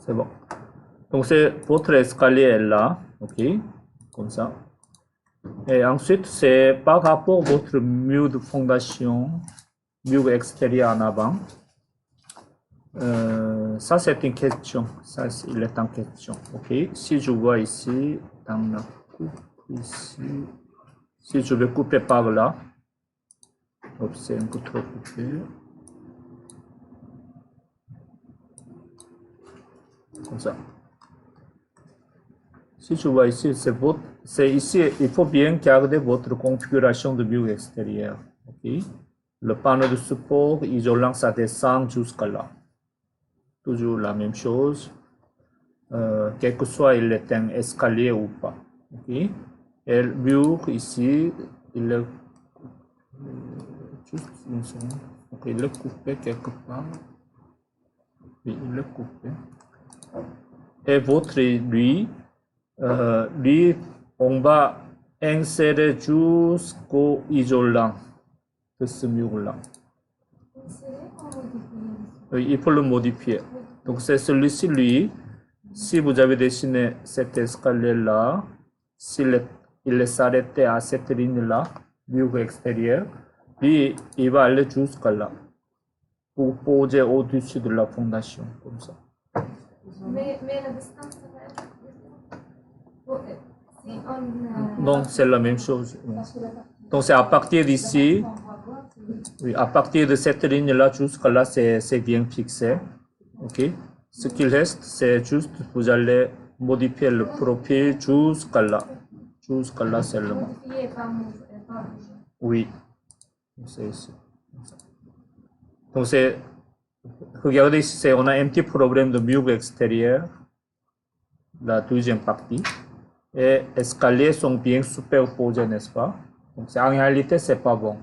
C'est bon. Donc c'est votre escalier est là, ok, comme ça. Et ensuite, c'est par rapport à votre mur de fondation, mur extérieur en avant. Ça, c'est une question. Ça, il est en question. Ok. Si je vois ici, dans la coupe ici, si je vais couper par là, c'est un peu trop coupé. Comme ça. Si je vois ici, c'est ici, il faut bien garder votre configuration de mur extérieur. Ok. Le panneau de support isolant, ça descend jusqu'à là. Toujours la même chose. Quel que soit il est un escalier ou pas. Okay. Et le mur ici, il est juste une seconde. Okay, il est coupé quelque part. Oui, il est coupé. Et votre lui, on va insérer jusqu'au isolant de ce mur-là. Oui, il faut le modifier. Donc c'est celui-ci, lui. Si vous avez dessiné cet escalier-là, il s'arrête à cette ligne-là, mur extérieur, puis il va aller jusqu'à là, pour poser au-dessus de la fondation, comme ça. Mais la distance va être... Si on... Non, c'est la même chose. Donc c'est à partir d'ici, oui, à partir de cette ligne-là jusqu'à là, c'est bien fixé. Ok. Ce qui reste, c'est juste, vous allez modifier le profil jusqu'à là. Jusqu'à là seulement. Oui. C'est ici. Donc c'est, regardez ici, on a un petit problème de mur extérieur, la deuxième partie. Et escaliers sont bien superposés, n'est-ce pas? Donc en réalité, c'est pas bon.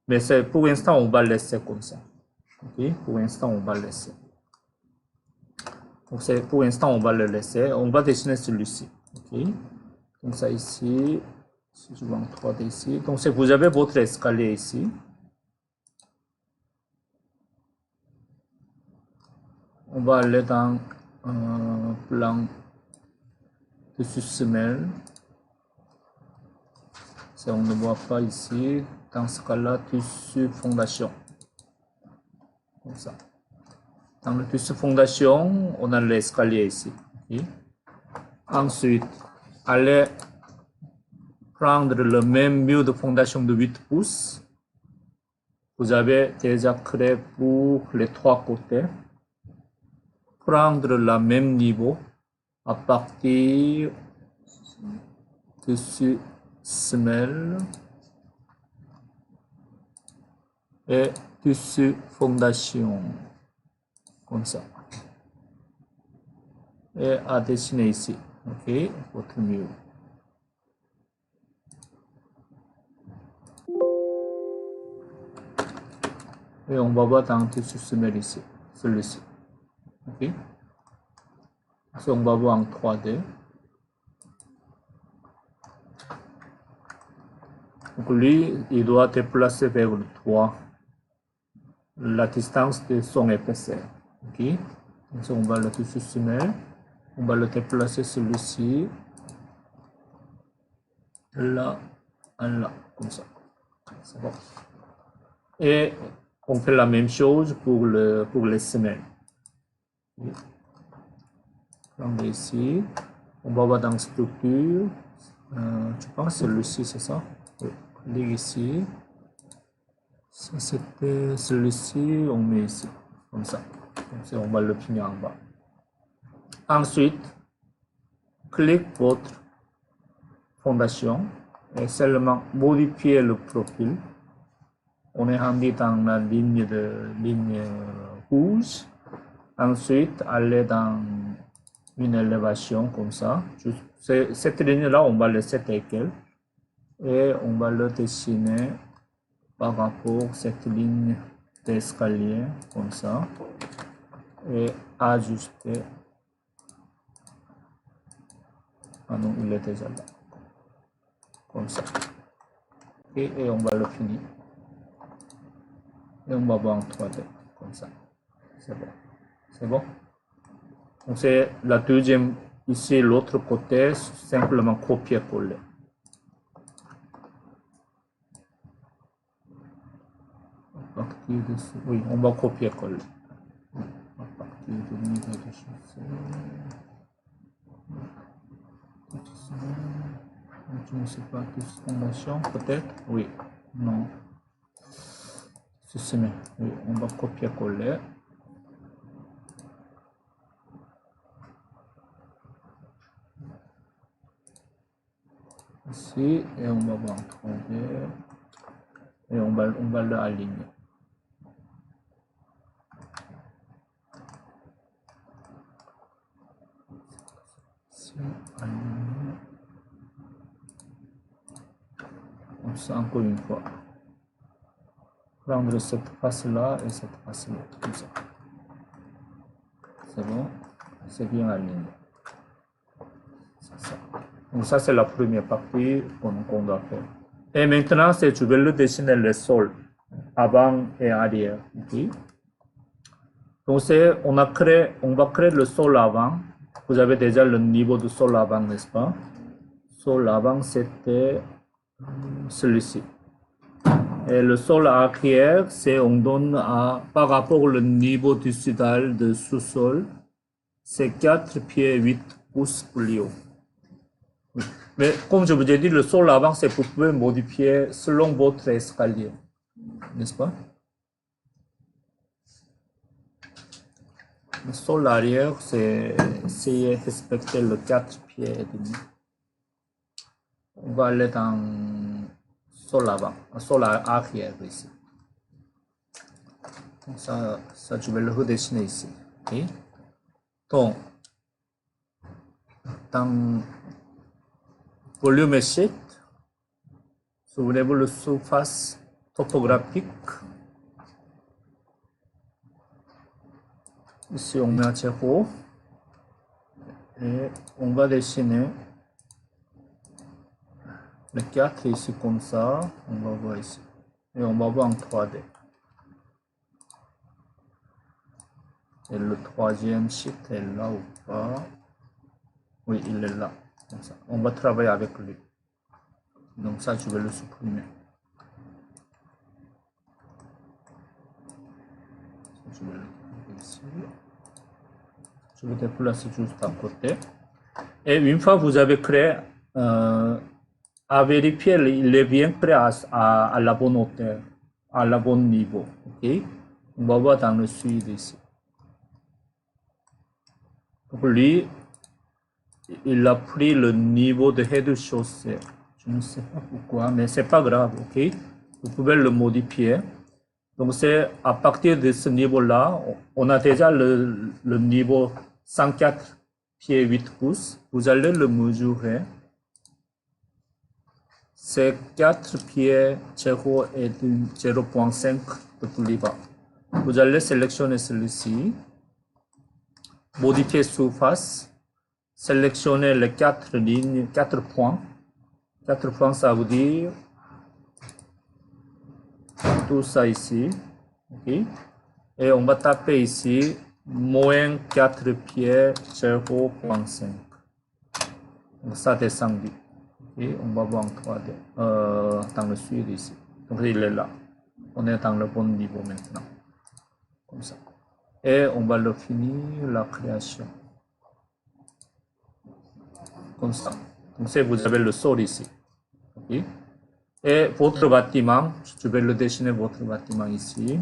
Mais pour l'instant, on va laisser comme ça. Ok. Pour l'instant, on va laisser. Donc pour l'instant, on va le laisser. On va dessiner celui-ci. Ok. Donc ça ici, si je vois en 3D ici. Donc vous avez votre escalier ici. On va aller dans plan dessus semelle. On ne voit pas ici. Dans ce cas-là, tissu fondation. Comme ça. Dans le tissu fondation, on a l'escalier ici. Okay. Ensuite, allez prendre le même mur de fondation de 8 pouces. Vous avez déjà créé pour les 3 côtés. Prendre le même niveau à partir de ce semelle et de ce fondation. Comme ça. Et à dessiner ici. Ok, votre mur. Et on va voir dans tissu semelle ici, celui-ci. Ok. On va voir en 3D. Donc lui, il doit être placé vers le toit. La distance de son épaisseur. Ok. Donc on va le tissu semelle. On va le déplacer celui-ci. Là, là, comme ça. C'est bon. Et on fait la même chose pour les semelles. Donc ici, on va voir dans structure. Je pense que celui-ci, c'est ça. Oui. Clique ici. Ça, c'était celui-ci, on met ici. Comme ça. Comme ça, on va le finir en bas. Ensuite, clique votre fondation et seulement modifier le profil. On est rendu dans la ligne rouge. Ensuite, aller dans une élévation comme ça. Cette ligne-là, on va laisser telle quelle. Et on va le dessiner par rapport à cette ligne d'escalier, comme ça. Et ajuster. Ah non, il est déjà là. Comme ça. Et on va le finir. Et on va voir en 3D, comme ça. C'est bon. C'est bon. Donc c'est la deuxième, ici l'autre côté, simplement copier-coller. À partir de ce, oui, on va copier-coller. À partir de niveau de chaussée. Je ne sais pas, tous fondation, peut-être? Oui, non. Ceci, oui, on va copier-coller. Ici, et on va en trouver, et on va l'aligner. Ici, aligner. Comme ça, encore une fois. Prendre cette face-là et cette face-là, comme ça. C'est bon, c'est bien aligné. C'est ça. Donc ça, c'est la première partie qu'on doit faire. Et maintenant, je vais le dessiner le sol, avant et arrière. Okay? Donc on va créer le sol avant. Vous avez déjà le niveau de sol avant, n'est-ce pas? Sol avant, c'était celui-ci. Et le sol arrière, on donne par rapport au niveau du sudal de sous-sol, c'est 4 pieds 8 pouces plus haut. Mais comme je vous ai dit, le sol avant, vous pouvez modifier selon votre escalier, n'est-ce pas? Le sol arrière, c'est essayer de respecter le 4 pieds et demi. On va aller dans sol avant, sol arrière ici. Donc ça, je vais le redessiner ici. Okay? Donc, dans volume et sheet, souvenez-vous le surface topographique. Ici, on met un zéro et on va dessiner le 4 ici comme ça. On va voir ici et on va voir en 3D. Et le troisième sheet est là ou pas? Oui, il est là. Comme ça. On va travailler avec lui. Donc ça, je vais le supprimer. Je vais le mettre ici. Je vais déplacer juste à côté. Et une fois que vous avez créé, à vérifier, il est bien prêt à la bonne hauteur, à la bonne niveau. Okay? On va voir dans le suite ici. Donc lui, il a pris le niveau de rez-de-chaussée. Je ne sais pas pourquoi, mais c'est pas grave, ok? Vous pouvez le modifier. Donc c'est à partir de ce niveau-là, on a déjà le niveau 104 pieds 8 pouces. Vous allez le mesurer. C'est 4 pieds 0 et 0,5 de plus bas. Vous allez sélectionner celui-ci. Modifier surface. Sélectionnez les 4 lignes, 4 points. 4 points, ça veut dire tout ça ici. Okay. Et on va taper ici moins 4 pieds 0,5. Ça descend. Okay. On va voir en 3D dans le sud ici. Donc il est là. On est dans le bon niveau maintenant. Comme ça. Et on va le finir la création. Comme ça. Donc vous avez le sol ici. Okay. Et votre bâtiment, je vais le dessiner votre bâtiment ici,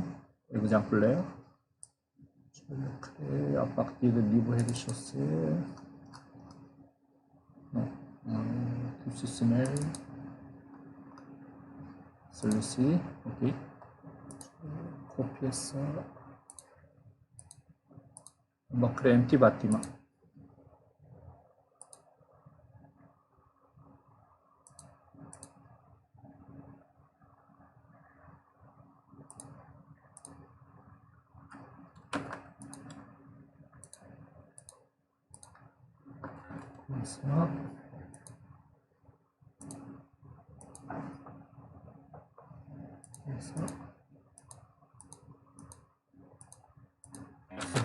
exemplaire. Je vais le créer à partir du niveau rez-de-chaussée. Non, tout ceci, celui-ci, ok. Je vais copier ça. On va créer un petit bâtiment. Comme ça. Comme ça.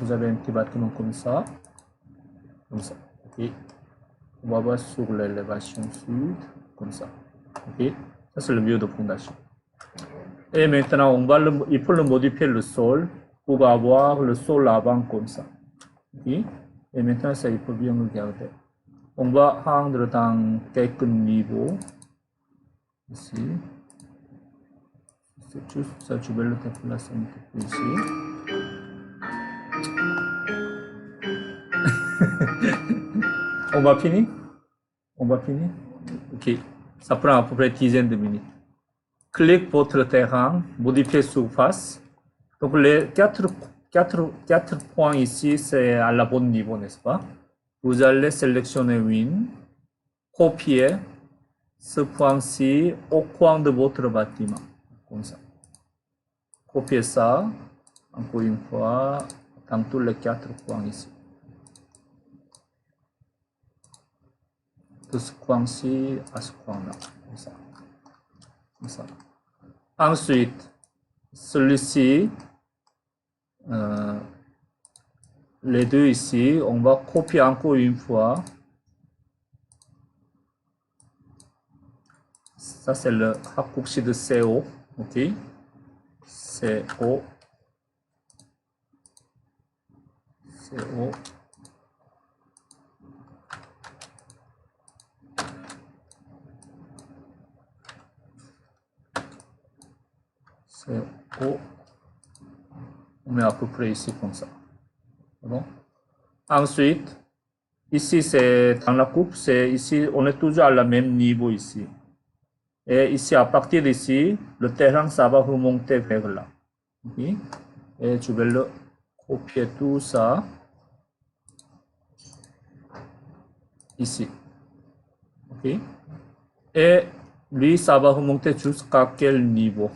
Vous avez un petit bâtiment comme ça. comme ça. Ok. On va voir sur l'élévation sud, comme ça. Ok. Ça, c'est le mieux de fondation. Et maintenant, il faut le modifier le sol pour avoir le sol avant comme ça. Okay. Et maintenant, ça, il faut bien regarder. On va rendre dans quelques niveaux. Ici. C'est juste ça, je vais le déplacer un peu ici. On va finir? On va finir? Ok. Ça prend à peu près une dizaine de minutes. Clique votre terrain, modifier surface. Donc les quatre points ici, c'est à la bonne niveau, n'est-ce pas? Vous allez sélectionner Win, copier ce point-ci au coin de votre bâtiment, comme ça. Copier ça, encore une fois, dans tous les 4 points ici. De ce coin-ci à ce coin-là, comme ça. Comme ça. Ensuite, celui-ci, les deux ici, on va copier encore une fois. Ça, c'est le raccourci de CO. OK? CO. CO. CO. On met à peu près ici comme ça. Bon. Ensuite, ici, c'est dans la coupe, c'est ici, on est toujours à la même niveau ici. Et ici, à partir d'ici, le terrain, ça va remonter vers là. Okay? Et je vais le copier tout ça ici. Ok? Et lui, ça va remonter jusqu'à quel niveau?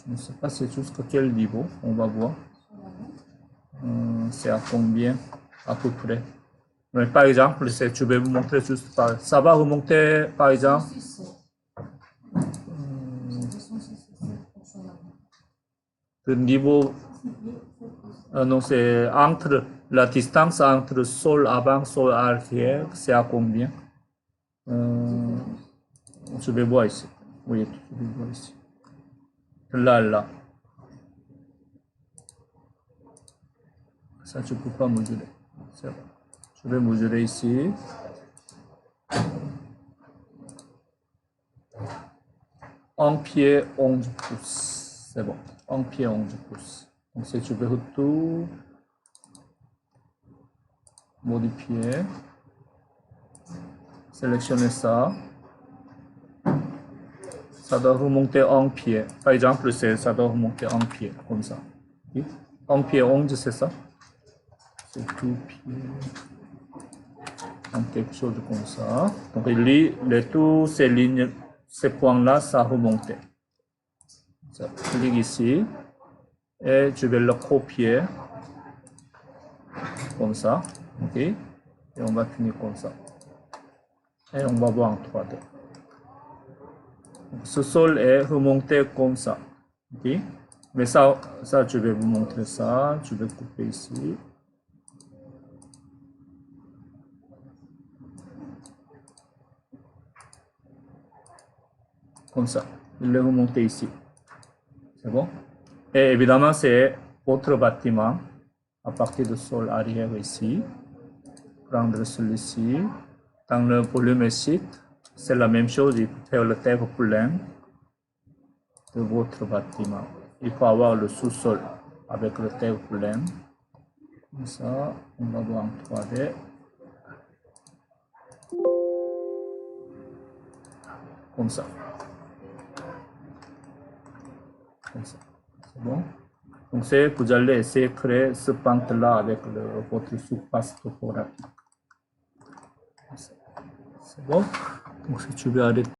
Je ne sais pas c'est jusqu'à quel niveau, on va voir. C'est à combien à peu près. Mais par exemple, je vais vous montrer juste par. Ça va remonter, par exemple. Le niveau. Non, c'est entre la distance entre sol avant, sol arrière, c'est à combien? Je vais voir ici. Oui, je vais voir ici. Là. Ça, je ne peux pas mesurer. Je vais mesurer ici. Un pied 11 pouces. C'est bon. Un pied 11 pouces. Donc, si je vais tout modifier, sélectionner ça. Ça doit remonter un pied. Par exemple, ça doit remonter un pied, comme ça. Un pied 11, c'est ça? C'est tout pied. Donc, quelque chose comme ça. Donc, tous ces lignes, ces points-là, ça remonte. Ça, clique ici. Et je vais le copier. Comme ça. OK? Et on va finir comme ça. Et on va voir en 3D. Donc, ce sol est remonté comme ça. OK? Mais ça, je vais vous montrer ça. Je vais couper ici. Comme ça. Il est remonté ici. C'est bon? Et évidemment, c'est votre bâtiment à partir du sol arrière ici. Prendre celui-ci. Dans le volume site, c'est la même chose. Il faut faire le terre plein de votre bâtiment. Il faut avoir le sous-sol avec le terre plein. Comme ça, on va voir en 3D. Comme ça. Comme ça. C'est bon? Donc, vous allez essayer de créer ce pente-là avec votre surface topographique. C'est bon? Donc, si tu veux arrêter.